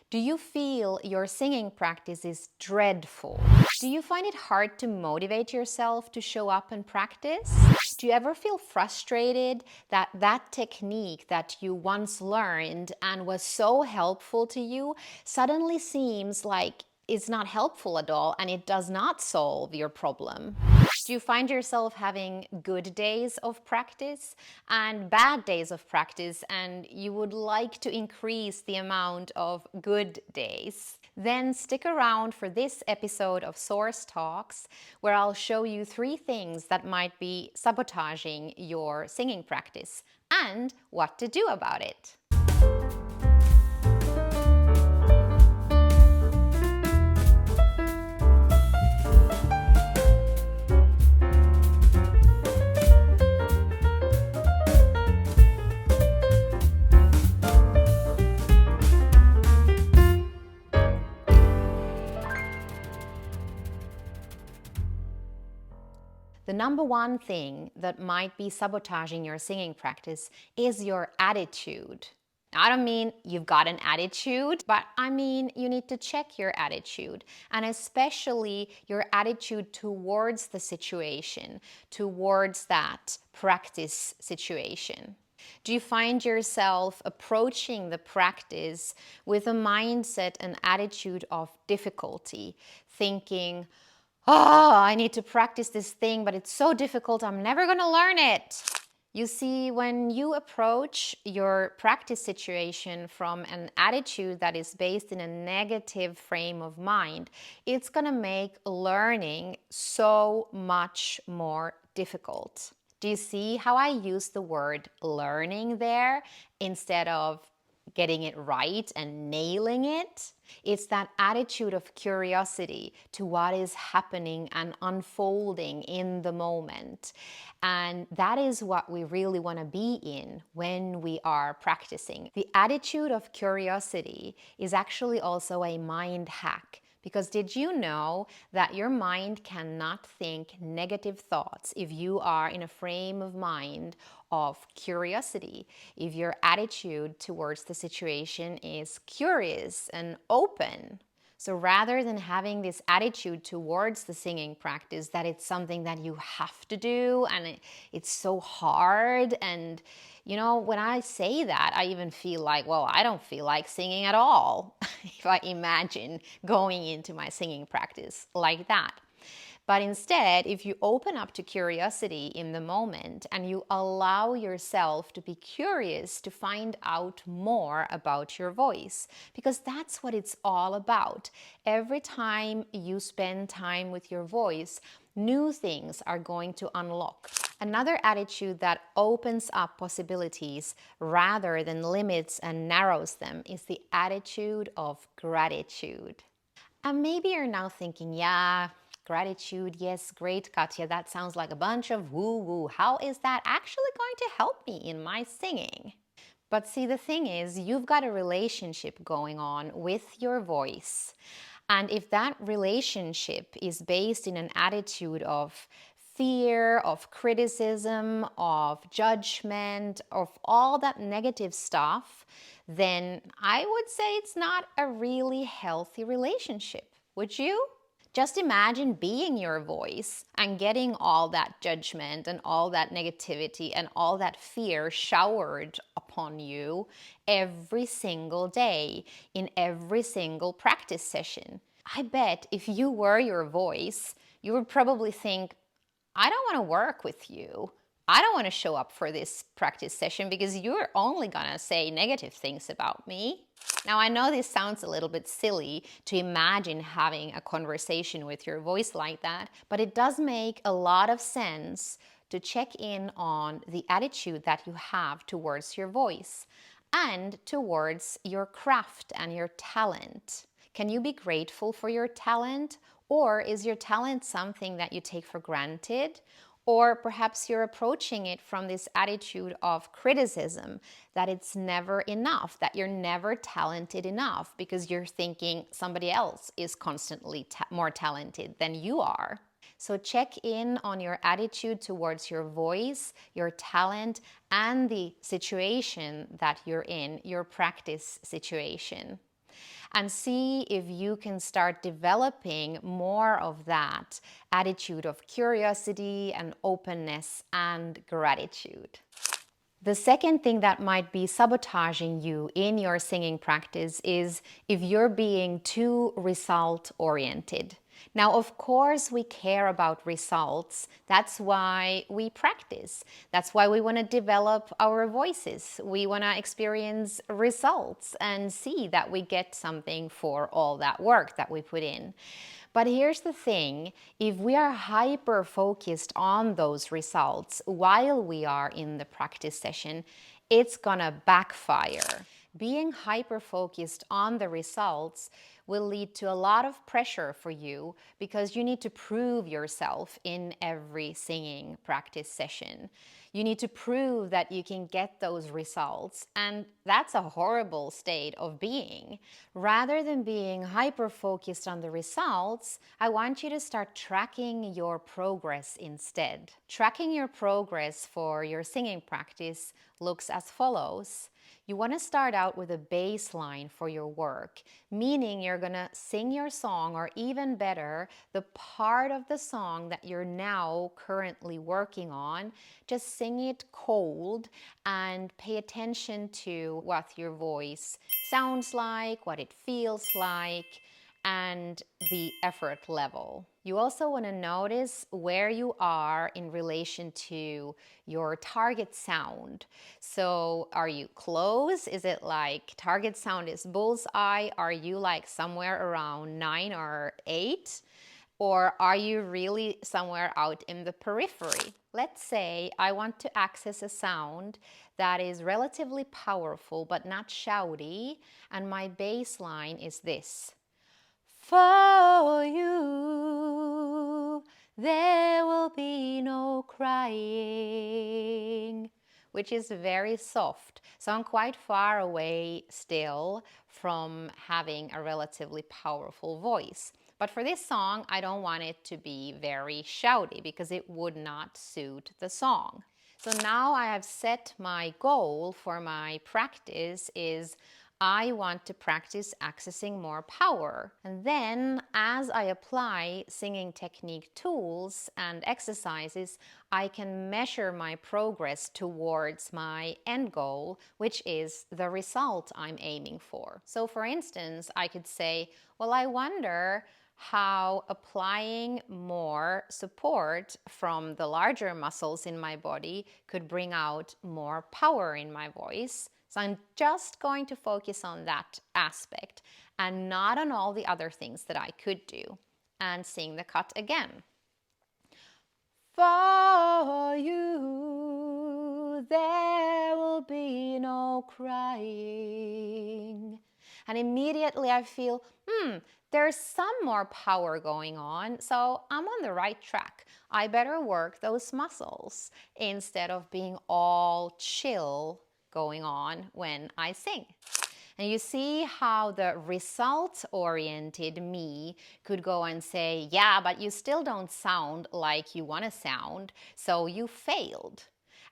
Do you feel your singing practice is dreadful? Do you find it hard to motivate yourself to show up and practice? Do you ever feel frustrated that that technique that you once learned and was so helpful to you suddenly seems like it's not helpful at all and it does not solve your problem? Do you find yourself having good days of practice and bad days of practice, and you would like to increase the amount of good days? Then stick around for this episode of Source Talks, where I'll show you 3 things that might be sabotaging your singing practice and what to do about it. The number one thing that might be sabotaging your singing practice is your attitude. I don't mean you've got an attitude, but I mean you need to check your attitude, and especially your attitude towards the situation, towards that practice situation. Do you find yourself approaching the practice with a mindset and attitude of difficulty, thinking, oh, I need to practice this thing, but it's so difficult, I'm never going to learn it? You see, when you approach your practice situation from an attitude that is based in a negative frame of mind, it's going to make learning so much more difficult. Do you see how I use the word learning there instead of getting it right and nailing it? It's that attitude of curiosity to what is happening and unfolding in the moment. And that is what we really want to be in when we are practicing. The attitude of curiosity is actually also a mind hack. Because did you know that your mind cannot think negative thoughts if you are in a frame of mind of curiosity, if your attitude towards the situation is curious and open? So rather than having this attitude towards the singing practice that it's something that you have to do and it's so hard, and when I say that, I even feel like, well, I don't feel like singing at all if I imagine going into my singing practice like that. But instead, if you open up to curiosity in the moment and you allow yourself to be curious to find out more about your voice, because that's what it's all about. Every time you spend time with your voice, new things are going to unlock. Another attitude that opens up possibilities rather than limits and narrows them is the attitude of gratitude. And maybe you're now thinking, yeah, gratitude, yes, great, Katya, that sounds like a bunch of woo-woo. How is that actually going to help me in my singing? But see, the thing is, you've got a relationship going on with your voice. And if that relationship is based in an attitude of fear, of criticism, of judgment, of all that negative stuff, then I would say it's not a really healthy relationship. Would you? Just imagine being your voice and getting all that judgment and all that negativity and all that fear showered upon you every single day in every single practice session. I bet if you were your voice, you would probably think, I don't want to work with you. I don't want to show up for this practice session because you're only going to say negative things about me. Now, I know this sounds a little bit silly to imagine having a conversation with your voice like that, but it does make a lot of sense to check in on the attitude that you have towards your voice and towards your craft and your talent. Can you be grateful for your talent, or is your talent something that you take for granted? Or perhaps you're approaching it from this attitude of criticism, that it's never enough, that you're never talented enough because you're thinking somebody else is constantly more talented than you are. So check in on your attitude towards your voice, your talent, and the situation that you're in, your practice situation. and see if you can start developing more of that attitude of curiosity and openness and gratitude. The second thing that might be sabotaging you in your singing practice is if you're being too result oriented. Now, of course, we care about results. That's why we practice. That's why we want to develop our voices. We want to experience results and see that we get something for all that work that we put in. But here's the thing, if we are hyper focused on those results while we are in the practice session, it's gonna backfire. Being hyper focused on the results will lead to a lot of pressure for you because you need to prove yourself in every singing practice session. You need to prove that you can get those results, and that's a horrible state of being. Rather than being hyper focused on the results, I want you to start tracking your progress instead. Tracking your progress for your singing practice looks as follows. You want to start out with a baseline for your work, meaning you're going to sing your song, or even better, the part of the song that you're now currently working on. Just sing it cold and pay attention to what your voice sounds like, what it feels like, and the effort level. You also want to notice where you are in relation to your target sound. So are you close? Is it like target sound is bullseye? Are you like somewhere around 9 or 8? Or are you really somewhere out in the periphery? Let's say I want to access a sound that is relatively powerful but not shouty, and my baseline is this. For you, there will be no crying, which is very soft. So I'm quite far away still from having a relatively powerful voice. But for this song, I don't want it to be very shouty because it would not suit the song. So now I have set my goal for my practice is I want to practice accessing more power. And then as I apply singing technique tools and exercises, I can measure my progress towards my end goal, which is the result I'm aiming for. So for instance, I could say, well, I wonder how applying more support from the larger muscles in my body could bring out more power in my voice. So I'm just going to focus on that aspect and not on all the other things that I could do. And sing the cut again. For you, there will be no crying. And immediately I feel, there's some more power going on, so I'm on the right track. I better work those muscles instead of being all chill going on when I sing. And you see how the result-oriented me could go and say, yeah, but you still don't sound like you want to sound, so you failed.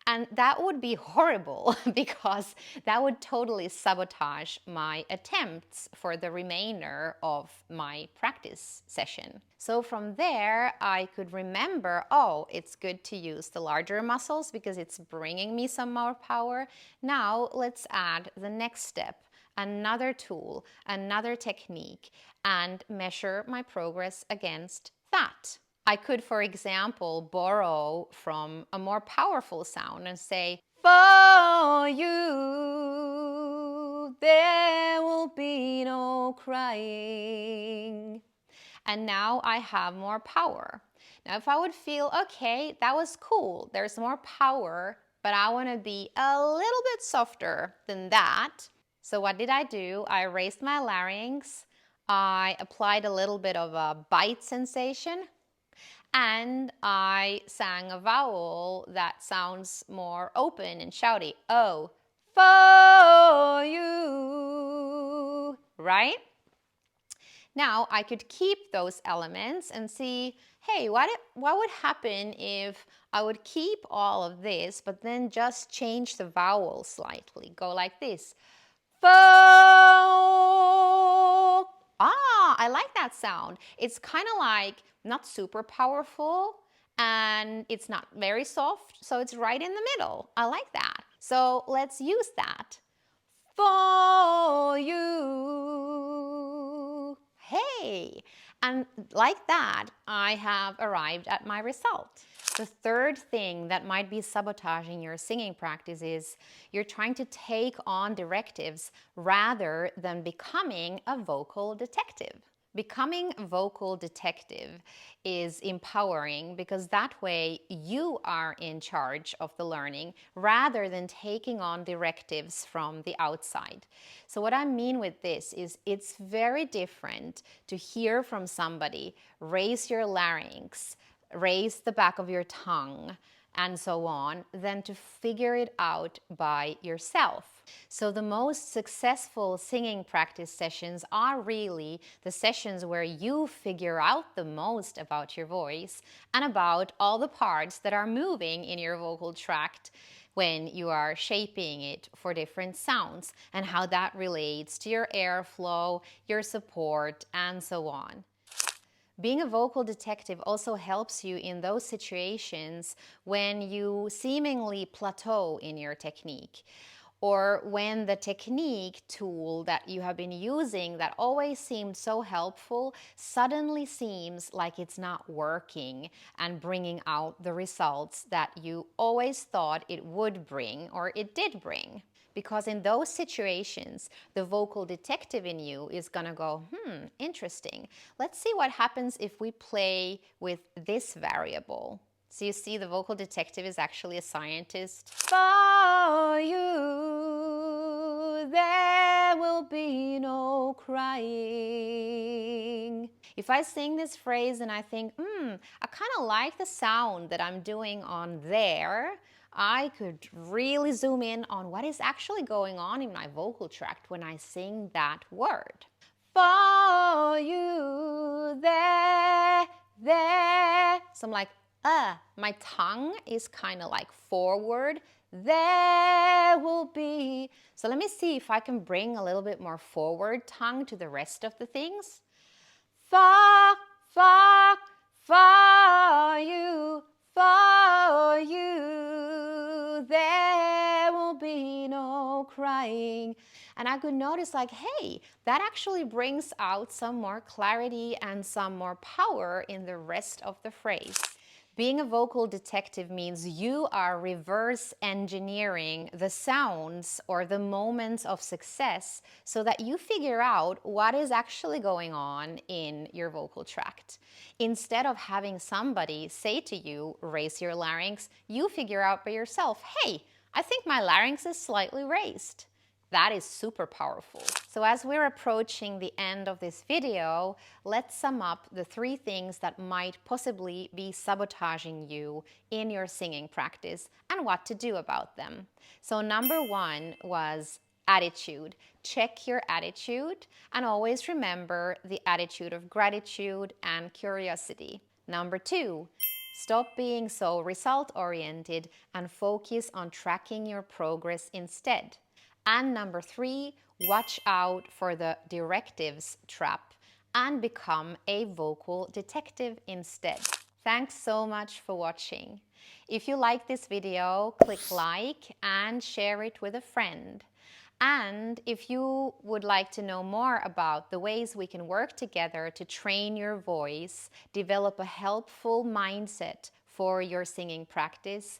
And that would be horrible because that would totally sabotage my attempts for the remainder of my practice session. So from there, I could remember, oh, it's good to use the larger muscles because it's bringing me some more power. Now let's add the next step, another tool, another technique, and measure my progress against that. I could, for example, borrow from a more powerful sound and say, for you, there will be no crying. And now I have more power. Now, if I would feel, okay, that was cool, there's more power, but I want to be a little bit softer than that. So what did I do? I raised my larynx, I applied a little bit of a bite sensation, and I sang a vowel that sounds more open and shouty. Oh, for you, right? Now I could keep those elements and see, hey, what would happen if I would keep all of this, but then just change the vowel slightly, go like this. Fo. I like that sound. It's kind of like not super powerful and it's not very soft, so it's right in the middle. I like that. So let's use that. For you. Hey! And like that, I have arrived at my result. The third thing that might be sabotaging your singing practice is you're trying to take on directives rather than becoming a vocal detective. Becoming a vocal detective is empowering because that way you are in charge of the learning rather than taking on directives from the outside. So what I mean with this is it's very different to hear from somebody, raise your larynx, raise the back of your tongue, and so on, than to figure it out by yourself. So the most successful singing practice sessions are really the sessions where you figure out the most about your voice and about all the parts that are moving in your vocal tract when you are shaping it for different sounds and how that relates to your airflow, your support, and so on. Being a vocal detective also helps you in those situations when you seemingly plateau in your technique, or when the technique tool that you have been using that always seemed so helpful suddenly seems like it's not working and bringing out the results that you always thought it would bring or it did bring. Because in those situations, the vocal detective in you is gonna go, interesting. Let's see what happens if we play with this variable. So you see the vocal detective is actually a scientist. For you, there will be no crying. If I sing this phrase and I think, I kind of like the sound that I'm doing on there, I could really zoom in on what is actually going on in my vocal tract when I sing that word. For you, there. So I'm like, my tongue is kind of like forward. There will be. So let me see if I can bring a little bit more forward tongue to the rest of the things. For you, there will be no crying. And I could notice like, hey, that actually brings out some more clarity and some more power in the rest of the phrase. Being a vocal detective means you are reverse engineering the sounds or the moments of success so that you figure out what is actually going on in your vocal tract. Instead of having somebody say to you, raise your larynx, you figure out by yourself, hey, I think my larynx is slightly raised. That is super powerful. So as we're approaching the end of this video, let's sum up the 3 things that might possibly be sabotaging you in your singing practice and what to do about them. So number 1 was attitude. Check your attitude and always remember the attitude of gratitude and curiosity. Number 2, stop being so result-oriented and focus on tracking your progress instead. And number 3, watch out for the directives trap and become a vocal detective instead. Thanks so much for watching. If you like this video, click like and share it with a friend. And if you would like to know more about the ways we can work together to train your voice, develop a helpful mindset for your singing practice,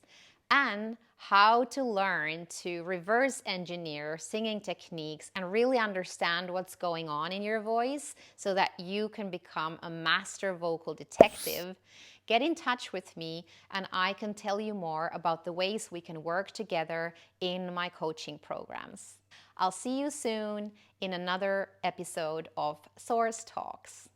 and how to learn to reverse engineer singing techniques and really understand what's going on in your voice so that you can become a master vocal detective, get in touch with me and I can tell you more about the ways we can work together in my coaching programs. I'll see you soon in another episode of Source Talks.